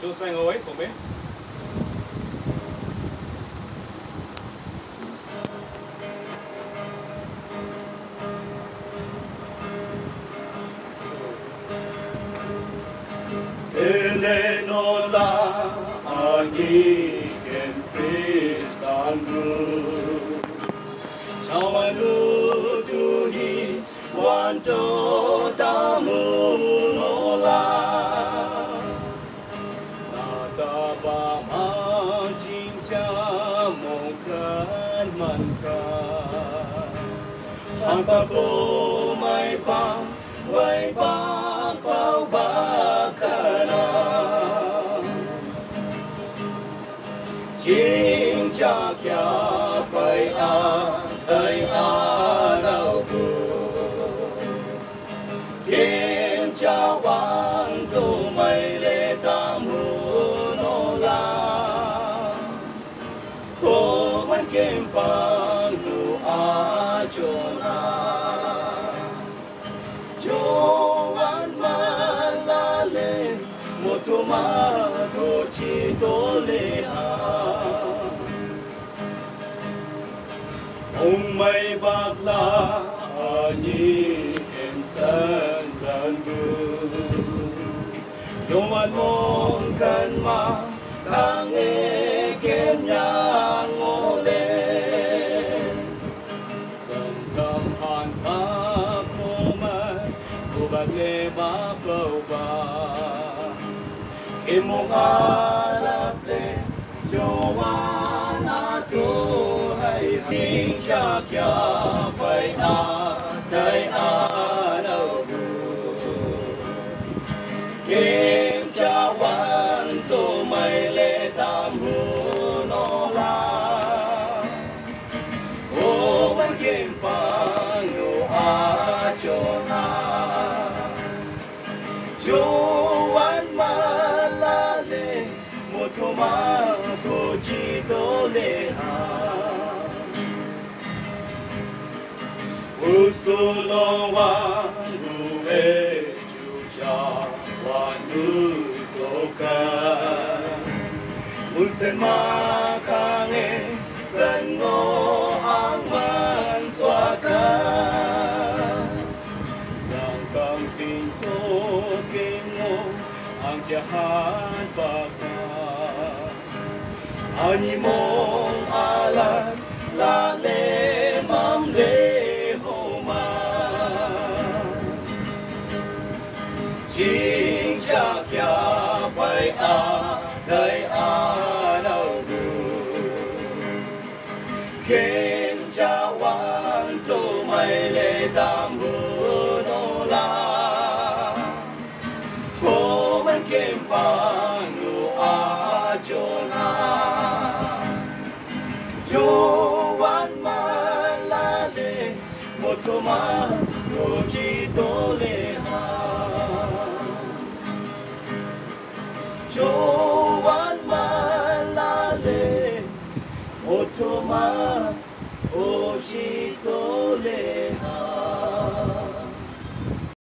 Tôi sang ngồi của mấy. Elenola agi ken Kristanmu Chawanu tuhi wanto tamu nola Nataba majincha mongkan manka Hampako may pa way pa pau ba Chính cha kia phải thấy đâu Thiên cha quan tu mây lệ tam hữu nô la Hồ man kem pan nu a chona Cho an man la le một thu ma thu chi tô lệ ha ông mây bạc la ni kem san san gu yom an mong kan ma thang e kem nhang ngô lê san kam han pa ko ma ku bạc lê ba bao ba Kimong alap le Joanna tu hay Hing cha kya phải Day đâu Kim cha wan tu mây lệ tam hu no la Ô man kim pa nu a chona Joan ma một thu ma thu chi tô lệ ha usulo wa nu e chu cha wa nu to ka musen ma ka nge san ngo ang man swa ka sang kam tin to ke ngo ang jahan pa Ani mong alam la le mam le homa Chính cha kia phải đây đâu Khen cha wan tô mây lệ tam hữu nô la Hồ man kem pa nu a chona Joan ma la le một cô ma cô chi tô lệ ha Joan ma la le một cô ma cô chi tô lệ